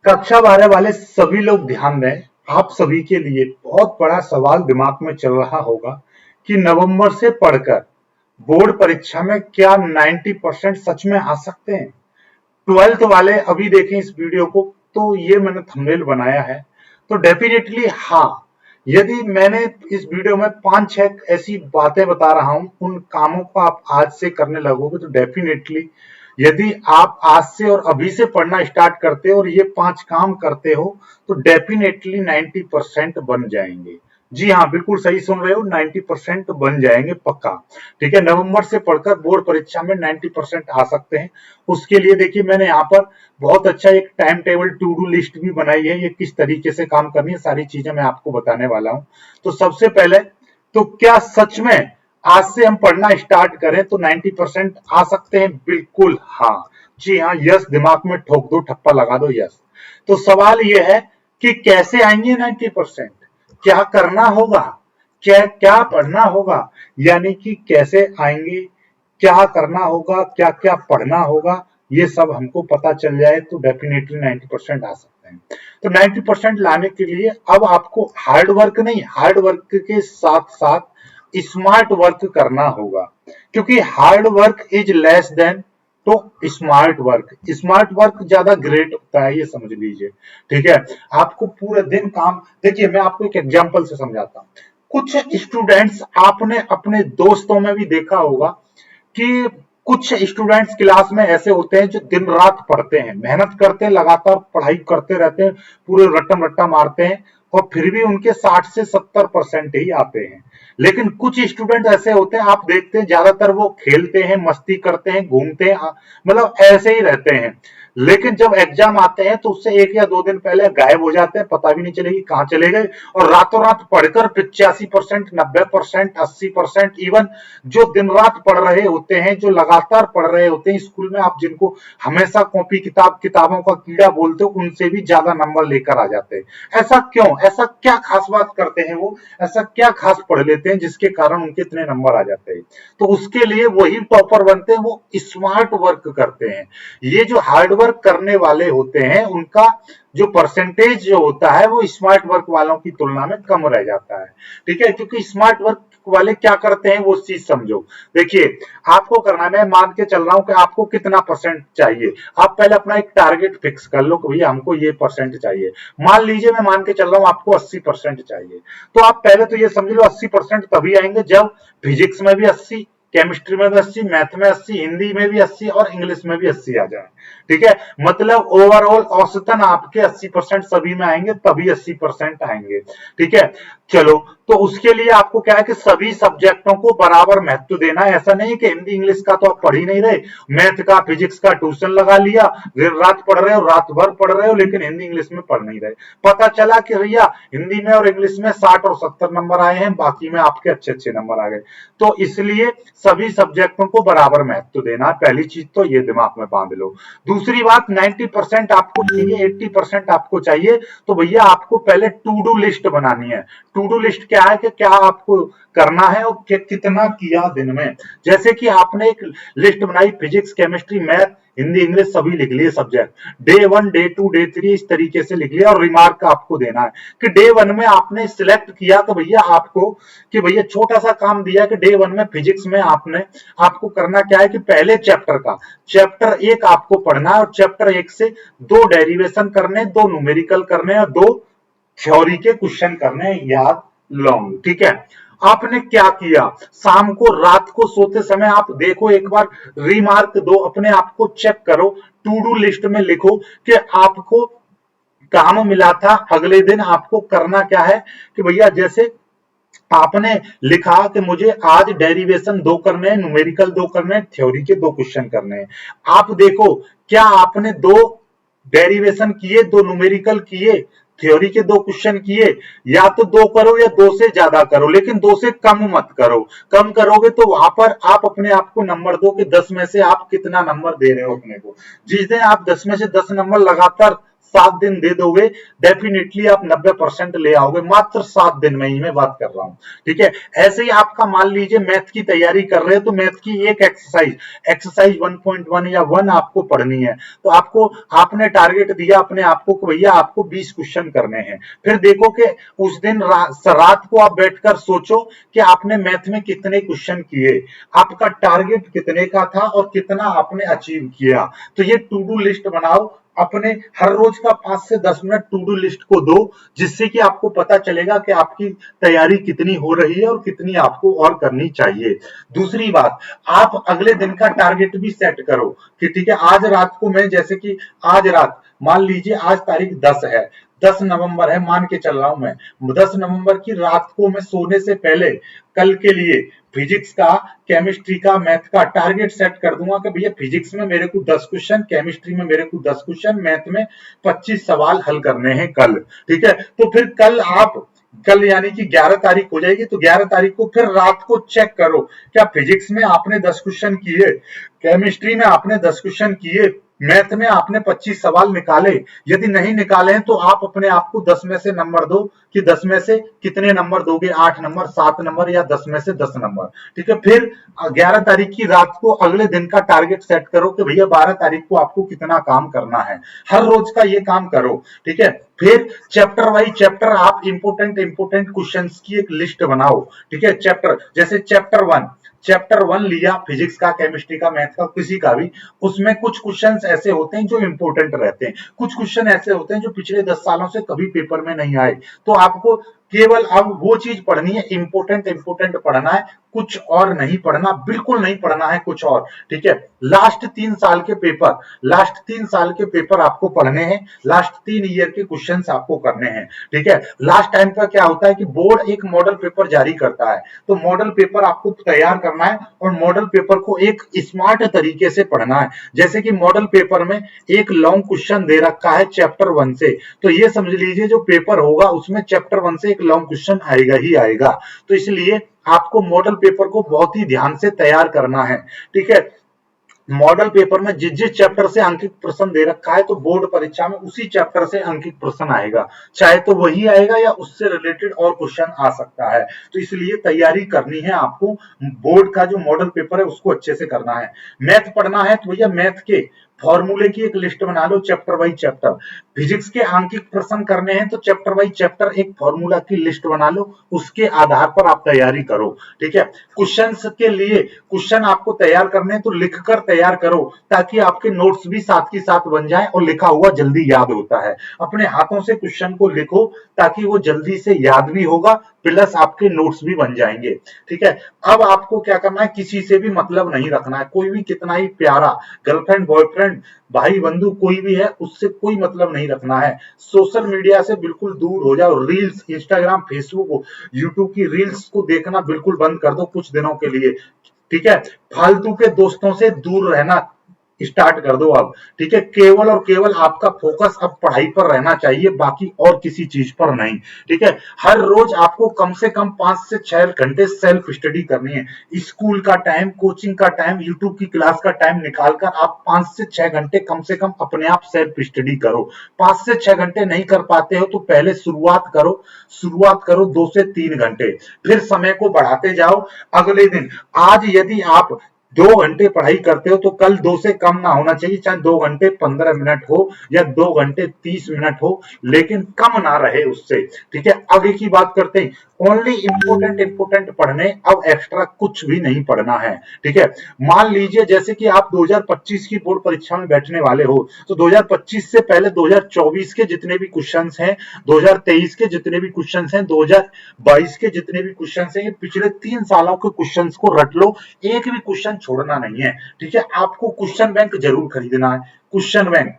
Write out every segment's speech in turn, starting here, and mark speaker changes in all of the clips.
Speaker 1: कक्षा 12 वाले सभी लोग ध्यान दें। आप सभी के लिए बहुत बड़ा सवाल दिमाग में चल रहा होगा कि नवंबर से पढ़कर बोर्ड परीक्षा में क्या 90% सच में आ सकते हैं। 12th वाले अभी देखें इस वीडियो को, तो ये मैंने थंबनेल बनाया है, तो डेफिनेटली हाँ, यदि मैंने इस वीडियो में 5-6 ऐसी बातें बता रहा हूं, उन कामों को आप आज से करने लगोगे तो डेफिनेटली, यदि आप आज से और अभी से पढ़ना स्टार्ट करते हो और ये 5 काम करते हो तो डेफिनेटली 90% बन जाएंगे। जी हाँ, बिल्कुल सही सुन रहे हो, 90% बन जाएंगे पक्का। ठीक है, नवंबर से पढ़कर बोर्ड परीक्षा में 90% आ सकते हैं। उसके लिए देखिए मैंने यहाँ पर बहुत अच्छा एक time table to do list भी बनाई है। ये किस तरीके से काम करनी है सारी चीजें मैं आपको बताने वाला हूं। तो सबसे पहले, तो क्या सच में आज से हम पढ़ना स्टार्ट करें तो 90% आ सकते हैं? बिल्कुल हाँ, जी हाँ, यस दिमाग में ठोक दो, ठप्पा लगा दो, यस। तो सवाल यह है कि कैसे आएंगे 90%, क्या करना होगा, क्या क्या पढ़ना होगा, यानी कि कैसे आएंगे, क्या करना होगा, क्या क्या पढ़ना होगा, ये सब हमको पता चल जाए तो डेफिनेटली 90% आ सकते हैं। तो 90% लाने के लिए अब आपको हार्ड वर्क नहीं, हार्ड वर्क के साथ साथ स्मार्ट वर्क करना होगा, क्योंकि hard work is less than तो स्मार्ट वर्क, स्मार्ट वर्क ज्यादा ग्रेट होता है, ये समझ लीजिए। ठीक है, आपको पूरे दिन काम, देखिए मैं आपको एक एग्जांपल से समझाता हूं। कुछ स्टूडेंट्स आपने अपने दोस्तों में भी देखा होगा कि कुछ स्टूडेंट्स क्लास में ऐसे होते हैं जो दिन रात पढ़ते हैं, मेहनत करते हैं, लगातार पढ़ाई करते रहते हैं, पूरे रट्टा रट्टा मारते हैं और फिर भी उनके 60 से 70% ही आते हैं। लेकिन कुछ स्टूडेंट ऐसे होते हैं, आप देखते हैं ज्यादातर वो खेलते हैं, मस्ती करते हैं, घूमते हैं, मतलब ऐसे ही रहते हैं। लेकिन जब एग्जाम आते हैं तो उससे 1 या 2 दिन पहले गायब हो जाते हैं, पता भी नहीं चलेगी कहां चले गए, और रातों रात पढ़कर 85%, 90%, 80%, इवन जो दिन रात पढ़ रहे होते हैं, जो लगातार पढ़ रहे होते हैं, स्कूल में आप जिनको हमेशा कॉपी किताबों का कीड़ा बोलते हो, उनसे भी ज्यादा नंबर लेकर आ जाते हैं। ऐसा क्यों? ऐसा क्या खास बात करते हैं वो, ऐसा क्या खास पढ़ लेते हैं जिसके कारण उनके इतने नंबर आ जाते हैं? तो उसके लिए वही टॉपर बनते हैं, वो स्मार्ट वर्क करते हैं। ये जो हार्ड वर्क करने वाले होते हैं उनका जो परसेंटेज जो होता है वो स्मार्ट वर्क वालों की तुलना में कम रह जाता है। ठीक है, क्योंकि स्मार्ट वर्क वाले क्या करते हैं वो चीज समझो। देखिए, आपको करना है, मैं मान के चल रहा हूं कि आपको कितना परसेंट चाहिए। आप पहले अपना एक टारगेट फिक्स कर लो कि भैया हमको ये परसेंट चाहिए। मान लीजिए मैं मान के चल रहा हूं आपको 80% चाहिए, तो आप पहले तो ये समझ लो 80% तभी आएंगे जब फिजिक्स में भी 80, केमिस्ट्री में भी 80, मैथ में 80, हिंदी में भी 80 और इंग्लिश में भी 80 आ जाए। ठीक है, मतलब ओवरऑल औसतन आपके 80% सभी में आएंगे, तभी 80% आएंगे। ठीक है, चलो, तो उसके लिए आपको क्या है कि सभी सब्जेक्टों को बराबर महत्व देना है। ऐसा नहीं कि हिंदी इंग्लिश का तो आप पढ़ ही नहीं रहे, मैथ का फिजिक्स का ट्यूशन लगा लिया, दिन रात पढ़ रहे हो, रात भर पढ़ रहे हो, लेकिन हिंदी इंग्लिश में पढ़ नहीं रहे। पता चला कि भैया हिंदी में और इंग्लिश में 60 और 70 नंबर आए हैं, बाकी में आपके अच्छे अच्छे नंबर आ गए। तो इसलिए सभी सब्जेक्टों को बराबर महत्व देना, पहली चीज तो ये दिमाग में बांध लो। दूसरी बात, 90% आपको चाहिए, 80% आपको चाहिए, तो भैया आपको पहले टू डू लिस्ट बनानी है। टू डू लिस्ट क्या है कि क्या आपको करना है और कितना किया दिन में। जैसे कि आपने एक लिस्ट बनाई, physics, chemistry, math, Hindi, English सभी लिख लिए सब्जेक्ट, डे 1, डे 2, डे 3 इस तरीके से लिख लिया, और रिमार्क आपको देना है कि डे 1 में आपने सिलेक्ट किया तो भैया आपको, कि भैया छोटा सा काम दिया कि डे 1 में फिजिक्स में आपको करना क्या है कि पहले चैप्टर 1 आपको पढ़ना है, और चैप्टर 1 से 2 डेरिवेशन करने, 2 न्यूमेरिकल करने और 2 थ्योरी के क्वेश्चन करने, याद लॉन्ग। ठीक है, आपने क्या किया, शाम को रात को सोते समय आप देखो एक बार, रिमार्क दो, अपने आप को चेक करो, टू डू लिस्ट में लिखो कि आपको काम मिला था, अगले दिन आपको करना क्या है कि भैया जैसे आपने लिखा कि मुझे आज डेरिवेशन 2 करने हैं, न्यूमेरिकल 2 करने हैं, थ्योरी के 2 क्वेश्चन करने हैं। आप देखो क्या आपने 2 डेरिवेशन किए, 2 न्यूमेरिकल किए, थ्योरी के 2 क्वेश्चन किए, या तो 2 करो या 2 से ज्यादा करो, लेकिन 2 से कम मत करो। कम करोगे तो वहां पर आप अपने आप को नंबर दो कि 10 में से आप कितना नंबर दे रहे हो अपने को। जिस दिन आप 10 में से 10 नंबर लगातार 7 दिन दे दोगे, डेफिनेटली आप 90% ले आओगे, मात्र 7 दिन में ही मैं बात कर रहा हूं। ठीक है, ऐसे ही आपका मान लीजिए मैथ की तैयारी कर रहे हो, तो मैथ की एक एक्सरसाइज 1.1 या 1 आपको पढ़नी है, तो आपने टारगेट दिया अपने आप को कि भैया आपको 20 क्वेश्चन करने हैं। फिर देखो कि उस दिन रात को आप बैठकर सोचो कि आपने मैथ में कितने क्वेश्चन किए, आपका टारगेट कितने का था और कितना आपने अचीव किया। तो ये टू डू लिस्ट बनाओ, अपने हर रोज का 5 से 10 मिनट टू डू लिस्ट को दो, जिससे कि आपको पता चलेगा कि आपकी तैयारी कितनी हो रही है और कितनी आपको और करनी चाहिए। दूसरी बात, आप अगले दिन का टारगेट भी सेट करो कि ठीक है, आज रात को मैं, जैसे कि आज रात मान लीजिए आज तारीख 10 है, 10 नवंबर है, मान के चल रहा हूं मैं, 10 नवंबर की रात को मैं सोने से पहले कल के लिए फिजिक्स का, केमिस्ट्री का, मैथ का टारगेट सेट कर दूंगा कि भैया फिजिक्स में मेरे को 10 क्वेश्चन, केमिस्ट्री में मेरे को 10 क्वेश्चन, मैथ में 25 सवाल हल करने हैं कल। ठीक है, तो फिर कल यानी कि 11 तारीख हो जाएगी, तो 11 तारीख को फिर रात को चेक करो, क्या फिजिक्स में आपने 10 क्वेश्चन किए, केमिस्ट्री में आपने 10 क्वेश्चन किए, मैथ में आपने 25 सवाल निकाले। यदि नहीं निकाले हैं तो आप अपने आप को 10 में से नंबर दो कि 10 में से कितने नंबर दोगे, 8 नंबर, 7 नंबर या 10 में से 10 नंबर। ठीक है, फिर 11 तारीख की रात को अगले दिन का टारगेट सेट करो कि भैया 12 तारीख को आपको कितना काम करना है। हर रोज का ये काम करो। ठीक है, फिर चैप्टर वाइज चैप्टर आप इंपोर्टेंट क्वेश्चंस की एक लिस्ट बनाओ। ठीक है, चैप्टर जैसे चैप्टर 1 लिया, फिजिक्स का, केमिस्ट्री का, मैथ का, किसी का भी, उसमें कुछ क्वेश्चंस ऐसे होते हैं जो इंपॉर्टेंट रहते हैं, कुछ क्वेश्चन ऐसे होते हैं जो पिछले 10 सालों से कभी पेपर में नहीं आए, तो आपको केवल अब वो चीज पढ़नी है, इंपोर्टेंट पढ़ना है, कुछ और नहीं पढ़ना, बिल्कुल नहीं पढ़ना है कुछ और। ठीक है, लास्ट 3 साल के पेपर आपको पढ़ने हैं, लास्ट 3 ईयर के क्वेश्चंस आपको करने हैं। ठीक है, लास्ट टाइम का क्या होता है कि बोर्ड एक मॉडल पेपर जारी करता है, तो मॉडल पेपर आपको तैयार करना है और मॉडल पेपर को एक स्मार्ट तरीके से पढ़ना है। जैसे कि मॉडल पेपर में एक लॉन्ग क्वेश्चन दे रखा है चैप्टर 1 से, तो ये समझ लीजिए जो पेपर होगा उसमें चैप्टर 1 से एक लॉन्ग क्वेश्चन आएगा ही आएगा। तो इसलिए आपको मॉडल पेपर को बहुत ही ध्यान से तैयार करना है। ठीक है, मॉडल पेपर में जिस चैप्टर से अंकित प्रश्न दे रखा है, तो बोर्ड परीक्षा में उसी चैप्टर से अंकित प्रश्न आएगा, चाहे तो वही आएगा या उससे रिलेटेड और क्वेश्चन आ सकता है। तो इसलिए तैयारी करनी है आपको, बोर्ड का जो मॉडल पेपर है उसको अच्छे से करना है। मैथ पढ़ना है तो भैया मैथ के फॉर्मूले की एक लिस्ट बना लो, चैप्टर वाइज चैप्टर। फिजिक्स के आंकिक प्रश्न करने हैं तो चैप्टर वाइज चैप्टर एक फॉर्मूला की लिस्ट बना लो, उसके आधार पर आप तैयारी करो। ठीक है, क्वेश्चंस के लिए क्वेश्चन आपको तैयार करने हैं तो लिखकर तैयार करो, ताकि आपके नोट्स भी साथ के साथ बन जाए और लिखा हुआ जल्दी याद होता है। अपने हाथों से क्वेश्चन को लिखो ताकि वो जल्दी से याद भी होगा, प्लस आपके नोट्स भी बन जाएंगे। ठीक है, अब आपको क्या करना है, किसी से भी मतलब नहीं रखना है, कोई भी कितना ही प्यारा गर्लफ्रेंड, बॉयफ्रेंड, भाई, बंधु कोई भी है, उससे कोई मतलब नहीं रखना है। सोशल मीडिया से बिल्कुल दूर हो जाओ, रील्स, इंस्टाग्राम, फेसबुक, यूट्यूब की रील्स को देखना बिल्कुल बंद कर दो कुछ दिनों के लिए। ठीक है, फालतू के दोस्तों से दूर रहना स्टार्ट कर दो अब। ठीक है, केवल और केवल आपका फोकस अब पढ़ाई पर रहना चाहिए, बाकी और किसी चीज पर नहीं। ठीक है, हर रोज आपको कम से कम 5 से 6 घंटे सेल्फ स्टडी करनी है। स्कूल का टाइम, कोचिंग का टाइम, यूट्यूब की क्लास का टाइम निकालकर आप 5 से 6 घंटे कम से कम अपने आप सेल्फ स्टडी करो। 5 से 6 घंटे नहीं कर पाते हो तो पहले शुरुआत करो 2 से 3 घंटे, फिर समय को बढ़ाते जाओ। अगले दिन, आज यदि आप 2 घंटे पढ़ाई करते हो तो कल 2 से कम ना होना चाहिए, चाहे 2 घंटे 15 मिनट हो या 2 घंटे 30 मिनट हो, लेकिन कम ना रहे उससे। ठीक है, आगे की बात करते हैं। ओनली इंपोर्टेंट पढ़ने, अब एक्स्ट्रा कुछ भी नहीं पढ़ना है। ठीक है, मान लीजिए जैसे कि आप 2025 की बोर्ड परीक्षा में बैठने वाले हो, तो 2025 से पहले 2024 के जितने भी क्वेश्चंस हैं, 2023 के जितने भी क्वेश्चंस हैं, 2022 के जितने भी क्वेश्चंस हैं, ये पिछले 3 सालों के क्वेश्चंस को रट लो, एक भी क्वेश्चन छोड़ना नहीं है। ठीक है, आपको क्वेश्चन बैंक जरूर खरीदना है, क्वेश्चन बैंक।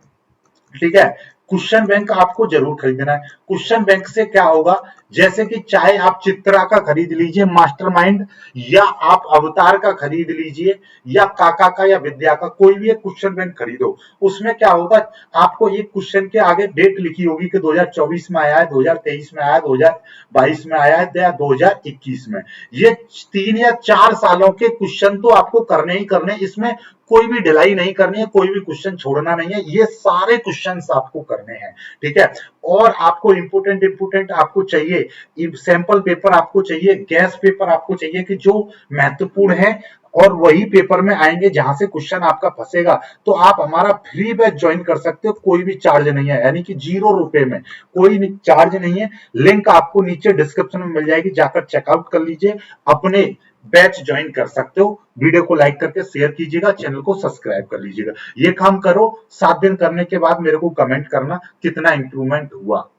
Speaker 1: ठीक है, क्वेश्चन बैंक आपको जरूर खरीदना है। क्वेश्चन बैंक से क्या होगा, जैसे कि चाहे आप चित्रा का खरीद लीजिए मास्टरमाइंड, या आप अवतार का खरीद लीजिए, या काका का या विद्या का, कोई भी एक क्वेश्चन बैंक खरीदो। उसमें क्या होगा, आपको एक क्वेश्चन के आगे डेट लिखी होगी कि 2024 में आया है, 2023 में आया है, 2022 में आया है या 2021 में। ये 3 या 4 सालों के क्वेश्चन तो आपको करने ही करने, इसमें कोई भी ढिलाई नहीं करनी है, कोई भी क्वेश्चन छोड़ना नहीं है, ये सारे क्वेश्चंस आपको करने हैं। ठीक है, और आपको इंपोर्टेंट आपको चाहिए सैंपल पेपर, आपको चाहिए गैस पेपर, आपको चाहिए कि जो महत्वपूर्ण है, और वही पेपर में आएंगे जहां से क्वेश्चन आपका फंसेगा। तो आप हमारा फ्री बैच ज्वाइन कर सकते हो, कोई भी चार्ज नहीं है, यानी कि 0 रुपए में, कोई चार्ज नहीं है। लिंक आपको नीचे डिस्क्रिप्शन में मिल जाएगी, जाकर चेकआउट कर लीजिए, अपने बैच ज्वाइन कर सकते हो। वीडियो को लाइक करके शेयर कीजिएगा, चैनल को सब्सक्राइब कर लीजिएगा। ये काम करो, 7 दिन करने के बाद मेरे को कमेंट करना कितना इंप्रूवमेंट हुआ।